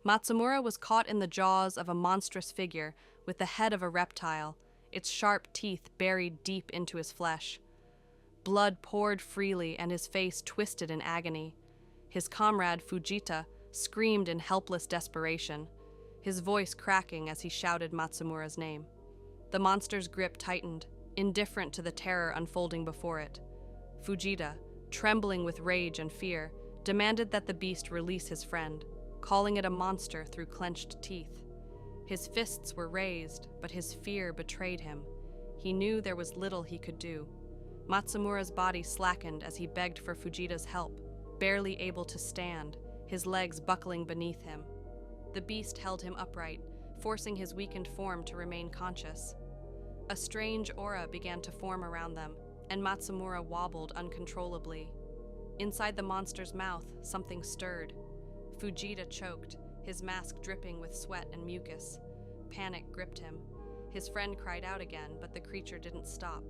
Matsumura was caught in the jaws of a monstrous figure with the head of a reptile, its sharp teeth buried deep into his flesh. Blood poured freely and his face twisted in agony. His comrade, Fujita, screamed in helpless desperation, his voice cracking as he shouted Matsumura's name. The monster's grip tightened, indifferent to the terror unfolding before it. Fujita, trembling with rage and fear, demanded that the beast release his friend, calling it a monster through clenched teeth. His fists were raised, but his fear betrayed him. He knew there was little he could do. Matsumura's body slackened as he begged for Fujita's help, barely able to stand, his legs buckling beneath him. The beast held him upright, forcing his weakened form to remain conscious. A strange aura began to form around them, and Matsumura wobbled uncontrollably. Inside the monster's mouth, something stirred. Fujita choked, his mask dripping with sweat and mucus. Panic gripped him. His friend cried out again, but the creature didn't stop.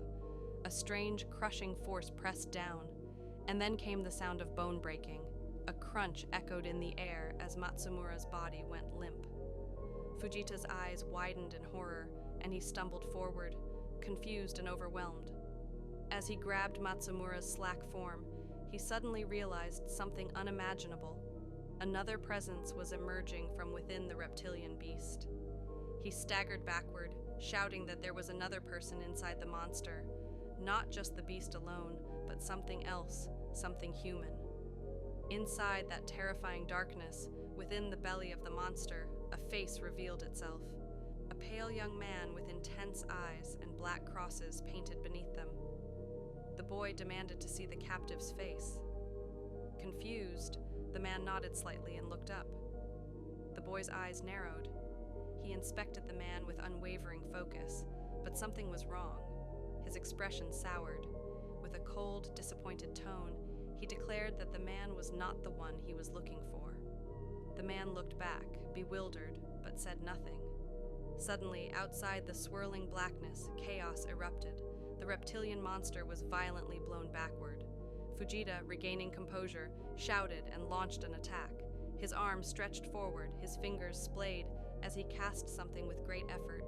A strange, crushing force pressed down, and then came the sound of bone breaking. A crunch echoed in the air as Matsumura's body went limp. Fujita's eyes widened in horror, and he stumbled forward, confused and overwhelmed. As he grabbed Matsumura's slack form, he suddenly realized something unimaginable. Another presence was emerging from within the reptilian beast. He staggered backward, shouting that there was another person inside the monster. Not just the beast alone, but something else, something human. Inside that terrifying darkness, within the belly of the monster, a face revealed itself. A pale young man with intense eyes and black crosses painted beneath them. The boy demanded to see the captive's face. Confused, the man nodded slightly and looked up. The boy's eyes narrowed. He inspected the man with unwavering focus, but something was wrong. His expression soured. With a cold, disappointed tone, he declared that the man was not the one he was looking for. The man looked back, bewildered, but said nothing. Suddenly, outside the swirling blackness, chaos erupted. The reptilian monster was violently blown backward. Fujita, regaining composure, shouted and launched an attack. His arms stretched forward, his fingers splayed as he cast something with great effort.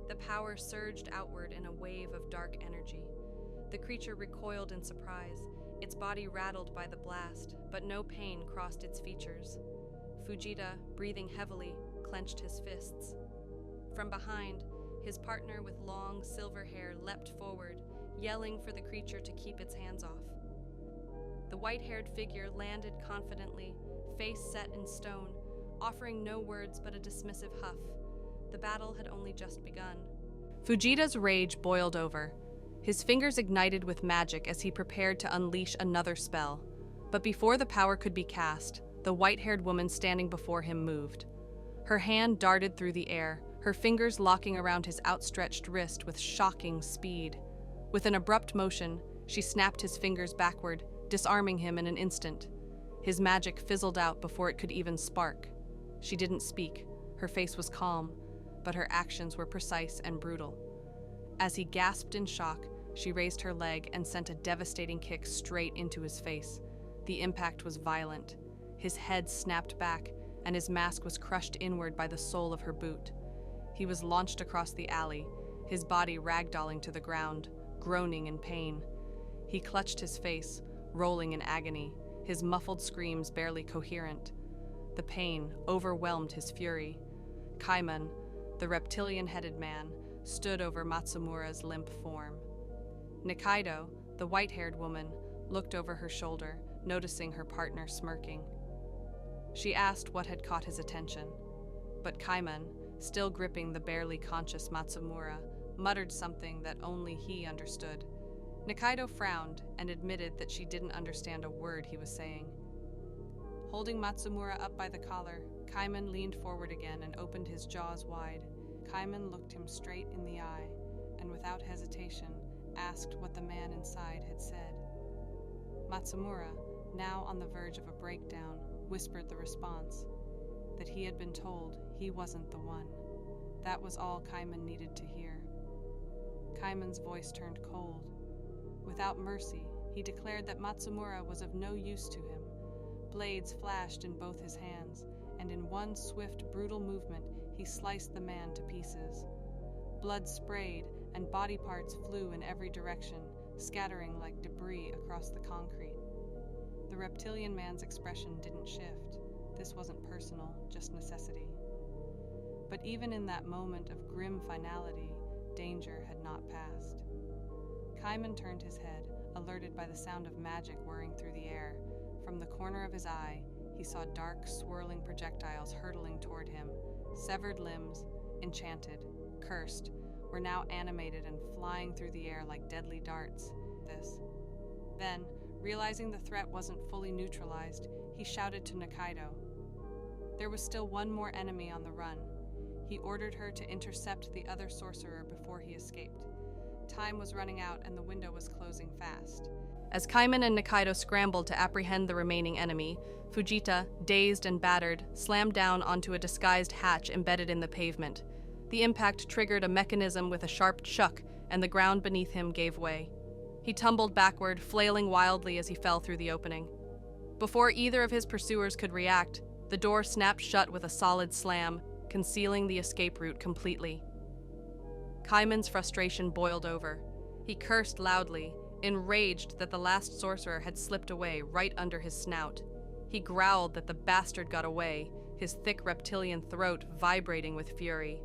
The power surged outward in a wave of dark energy. The creature recoiled in surprise, its body rattled by the blast, but no pain crossed its features. Fujita, breathing heavily, clenched his fists. From behind, his partner with long silver hair leapt forward, yelling for the creature to keep its hands off. The white-haired figure landed confidently, face set in stone, offering no words but a dismissive huff. The battle had only just begun. Fujita's rage boiled over. His fingers ignited with magic as he prepared to unleash another spell. But before the power could be cast, the white-haired woman standing before him moved. Her hand darted through the air, her fingers locking around his outstretched wrist with shocking speed. With an abrupt motion, she snapped his fingers backward, disarming him in an instant. His magic fizzled out before it could even spark. She didn't speak. Her face was calm, but her actions were precise and brutal. As he gasped in shock, she raised her leg and sent a devastating kick straight into his face. The impact was violent. His head snapped back, and his mask was crushed inward by the sole of her boot. He was launched across the alley, his body ragdolling to the ground, groaning in pain. He clutched his face, rolling in agony, his muffled screams barely coherent. The pain overwhelmed his fury. Kaiman, the reptilian-headed man, stood over Matsumura's limp form. Nikaido, the white-haired woman, looked over her shoulder, noticing her partner smirking. She asked what had caught his attention, but Kaiman, still gripping the barely conscious Matsumura, muttered something that only he understood. Nikaido frowned and admitted that she didn't understand a word he was saying. Holding Matsumura up by the collar, Kaiman leaned forward again and opened his jaws wide. Kaiman looked him straight in the eye, and without hesitation, asked what the man inside had said. Matsumura, now on the verge of a breakdown, whispered the response, that he had been told he wasn't the one. That was all Kaiman needed to hear. Kaiman's voice turned cold. Without mercy, he declared that Matsumura was of no use to him. Blades flashed in both his hands, and and in one swift, brutal movement, he sliced the man to pieces. Blood sprayed, and body parts flew in every direction, scattering like debris across the concrete. The reptilian man's expression didn't shift. This wasn't personal, just necessity. But even in that moment of grim finality, danger had not passed. Kaiman turned his head, alerted by the sound of magic whirring through the air. From the corner of his eye, he saw dark, swirling projectiles hurtling toward him. Severed limbs, enchanted, cursed, were now animated and flying through the air like deadly darts. Then, realizing the threat wasn't fully neutralized, he shouted to Nikaido. There was still one more enemy on the run. He ordered her to intercept the other sorcerer before he escaped. Time was running out and the window was closing fast. As Kaiman and Nikaido scrambled to apprehend the remaining enemy, Fujita, dazed and battered, slammed down onto a disguised hatch embedded in the pavement. The impact triggered a mechanism with a sharp chuck, and the ground beneath him gave way. He tumbled backward, flailing wildly as he fell through the opening. Before either of his pursuers could react, the door snapped shut with a solid slam, concealing the escape route completely. Kaiman's frustration boiled over. He cursed loudly, enraged that the last sorcerer had slipped away right under his snout. He growled that the bastard got away, his thick reptilian throat vibrating with fury.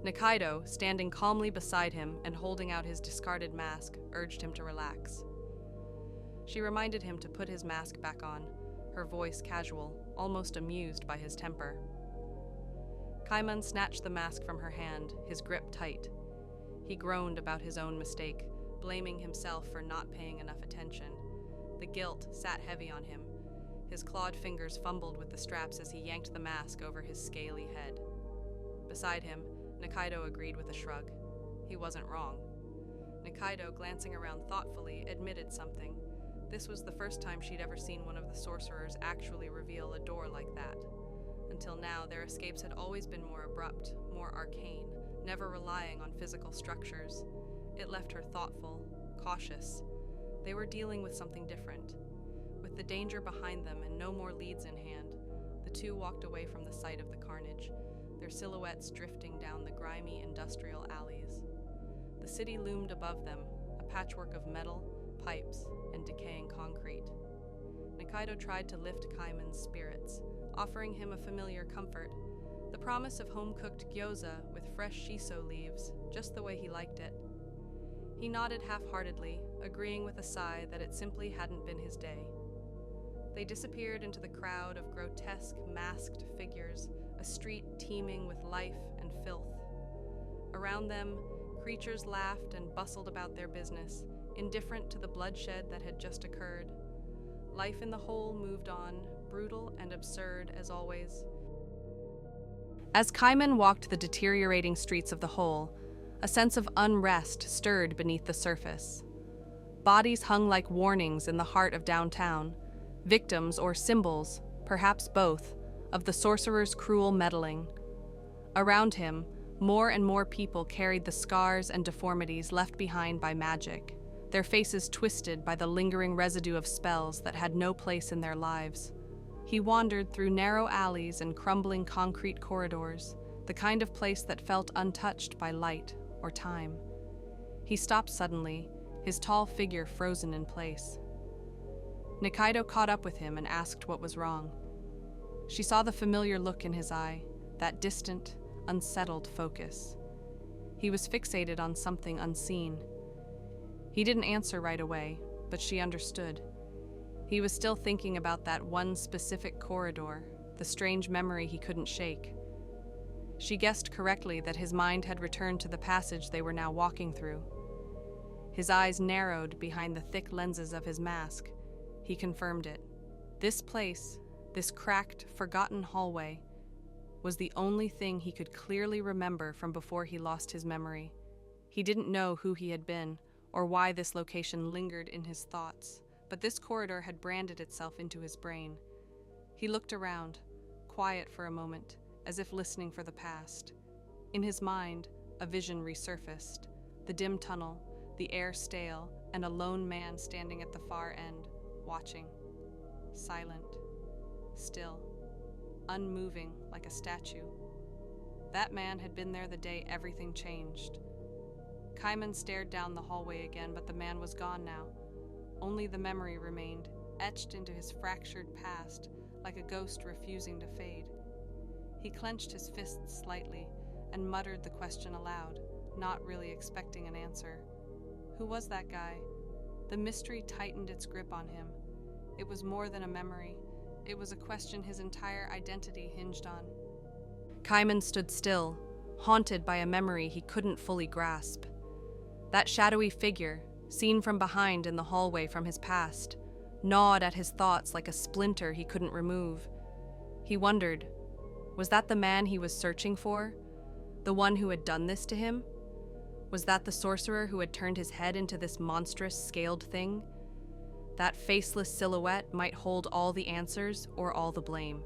Nikaido, standing calmly beside him and holding out his discarded mask, urged him to relax. She reminded him to put his mask back on, her voice casual, almost amused by his temper. Kaiman snatched the mask from her hand, his grip tight. He groaned about his own mistake, blaming himself for not paying enough attention. The guilt sat heavy on him. His clawed fingers fumbled with the straps as he yanked the mask over his scaly head. Beside him, Nikaido agreed with a shrug. He wasn't wrong. Nikaido, glancing around thoughtfully, admitted something. This was the first time she'd ever seen one of the sorcerers actually reveal a door like that. Until now, their escapes had always been more abrupt, more arcane, never relying on physical structures. It left her thoughtful, cautious. They were dealing with something different. With the danger behind them and no more leads in hand, the two walked away from the site of the carnage, their silhouettes drifting down the grimy industrial alleys. The city loomed above them, a patchwork of metal, pipes, and decaying concrete. Nikaido tried to lift Kaiman's spirits, offering him a familiar comfort, the promise of home-cooked gyoza with fresh shiso leaves, just the way he liked it. He nodded half-heartedly, agreeing with a sigh that it simply hadn't been his day. They disappeared into the crowd of grotesque, masked figures, a street teeming with life and filth. Around them, creatures laughed and bustled about their business, indifferent to the bloodshed that had just occurred. Life in the hole moved on, brutal and absurd as always. As Kaiman walked the deteriorating streets of the hole, a sense of unrest stirred beneath the surface. Bodies hung like warnings in the heart of downtown, victims or symbols, perhaps both, of the sorcerer's cruel meddling. Around him, more and more people carried the scars and deformities left behind by magic, their faces twisted by the lingering residue of spells that had no place in their lives. He wandered through narrow alleys and crumbling concrete corridors, the kind of place that felt untouched by light or time. He stopped suddenly, his tall figure frozen in place. Nikaido caught up with him and asked what was wrong. She saw the familiar look in his eye, that distant, unsettled focus. He was fixated on something unseen. He didn't answer right away, but she understood. He was still thinking about that one specific corridor, the strange memory he couldn't shake. She guessed correctly that his mind had returned to the passage they were now walking through. His eyes narrowed behind the thick lenses of his mask. He confirmed it. This place, this cracked, forgotten hallway, was the only thing he could clearly remember from before he lost his memory. He didn't know who he had been, or why this location lingered in his thoughts, but this corridor had branded itself into his brain. He looked around, quiet for a moment, as if listening for the past. In his mind, a vision resurfaced, the dim tunnel, the air stale, and a lone man standing at the far end, watching. Silent. Still. unmoving like a statue. That man had been there the day everything changed. Kaiman stared down the hallway again, but the man was gone now. Only the memory remained, etched into his fractured past, like a ghost refusing to fade. He clenched his fists slightly and muttered the question aloud, not really expecting an answer. Who was that guy? The mystery tightened its grip on him. It was more than a memory. It was a question his entire identity hinged on. Kaiman stood still, haunted by a memory he couldn't fully grasp. That shadowy figure, seen from behind in the hallway from his past, gnawed at his thoughts like a splinter he couldn't remove. He wondered, was that the man he was searching for? The one who had done this to him? Was that the sorcerer who had turned his head into this monstrous, scaled thing? That faceless silhouette might hold all the answers or all the blame.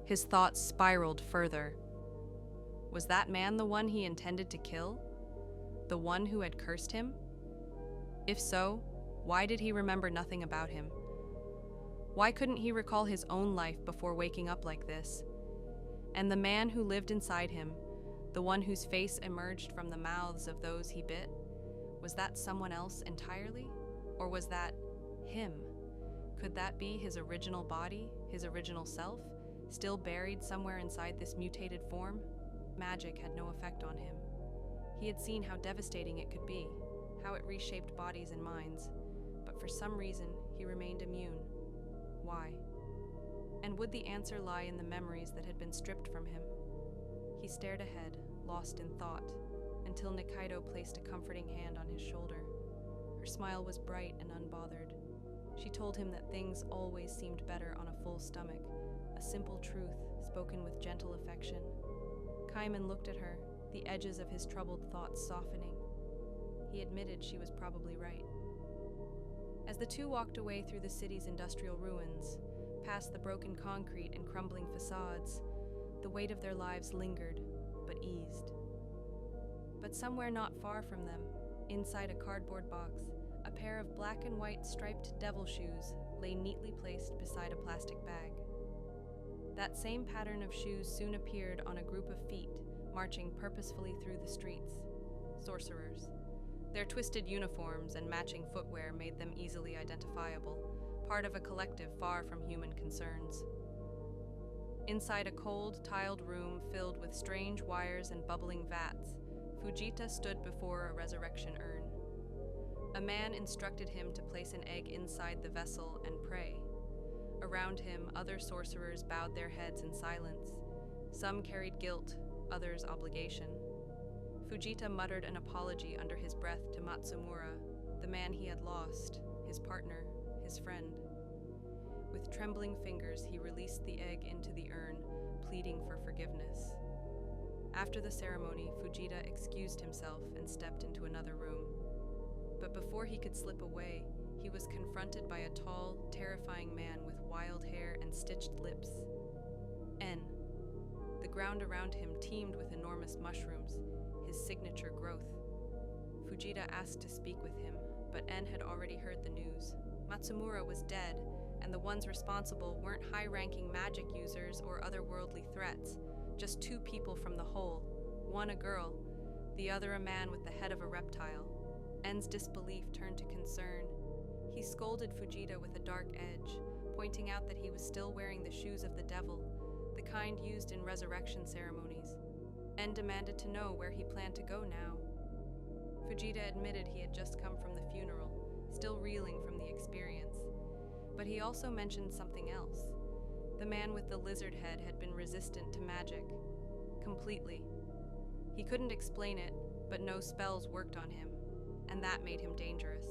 His thoughts spiraled further. Was that man the one he intended to kill? The one who had cursed him? If so, why did he remember nothing about him? Why couldn't he recall his own life before waking up like this? And the man who lived inside him, the one whose face emerged from the mouths of those he bit, was that someone else entirely? Or was that him? Could that be his original body, his original self, still buried somewhere inside this mutated form? Magic had no effect on him. He had seen how devastating it could be, how it reshaped bodies and minds, but for some reason he remained immune. Why? And would the answer lie in the memories that had been stripped from him? He stared ahead, lost in thought, until Nikaido placed a comforting hand on his shoulder. Her smile was bright and unbothered. She told him that things always seemed better on a full stomach, a simple truth spoken with gentle affection. Kaiman looked at her, the edges of his troubled thoughts softening. He admitted she was probably right. As the two walked away through the city's industrial ruins, past the broken concrete and crumbling facades, the weight of their lives lingered, but eased. But somewhere not far from them, inside a cardboard box, a pair of black and white striped devil shoes lay neatly placed beside a plastic bag. That same pattern of shoes soon appeared on a group of feet marching purposefully through the streets. Sorcerers. Their twisted uniforms and matching footwear made them easily identifiable, part of a collective far from human concerns. Inside a cold, tiled room filled with strange wires and bubbling vats, Fujita stood before a resurrection urn. A man instructed him to place an egg inside the vessel and pray. Around him, other sorcerers bowed their heads in silence. Some carried guilt, others obligation. Fujita muttered an apology under his breath to Matsumura, the man he had lost, his partner, his friend. With trembling fingers, he released the egg into the urn, pleading for forgiveness. After the ceremony, Fujita excused himself and stepped into another room. But before he could slip away, he was confronted by a tall, terrifying man with wild hair and stitched lips. N. The ground around him teemed with enormous mushrooms, his signature growth. Fujita asked to speak with him, but N had already heard the news. Matsumura was dead, and the ones responsible weren't high-ranking magic users or otherworldly threats, just two people from the whole, one a girl, the other a man with the head of a reptile. N's disbelief turned to concern. He scolded Fujita with a dark edge, pointing out that he was still wearing the shoes of the devil, the kind used in resurrection ceremonies. N demanded to know where he planned to go now. Fujita admitted he had just come from the funeral, still reeling from the experience. But he also mentioned something else. The man with the lizard head had been resistant to magic. Completely. He couldn't explain it, but no spells worked on him, and that made him dangerous.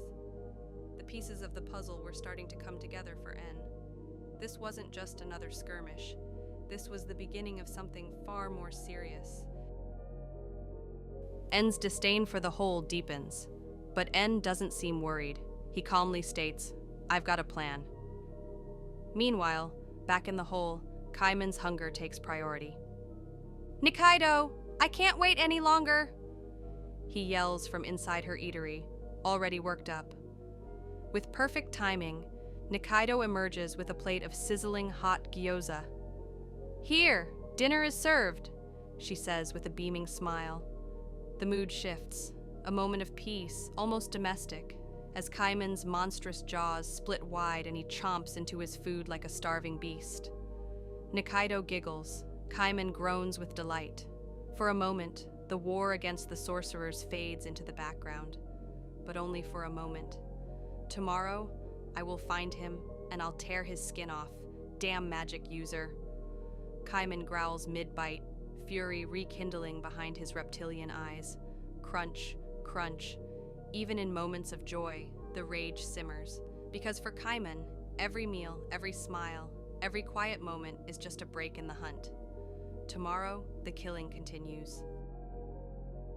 The pieces of the puzzle were starting to come together for N. This wasn't just another skirmish. This was the beginning of something far more serious. N's disdain for the whole deepens, but N doesn't seem worried. He calmly states, "I've got a plan." Meanwhile, back in the hole, Kaiman's hunger takes priority. "Nikaido, I can't wait any longer!" He yells from inside her eatery, already worked up. With perfect timing, Nikaido emerges with a plate of sizzling hot gyoza. "Here, dinner is served," she says with a beaming smile. The mood shifts, a moment of peace, almost domestic, as Kaiman's monstrous jaws split wide and he chomps into his food like a starving beast. Nikaido giggles, Kaiman groans with delight. For a moment, the war against the sorcerers fades into the background, but only for a moment. Tomorrow, I will find him and I'll tear his skin off. Damn magic user. Kaiman growls mid-bite, fury rekindling behind his reptilian eyes. Crunch, crunch. Even in moments of joy, the rage simmers. Because for Kaiman, every meal, every smile, every quiet moment is just a break in the hunt. Tomorrow, the killing continues.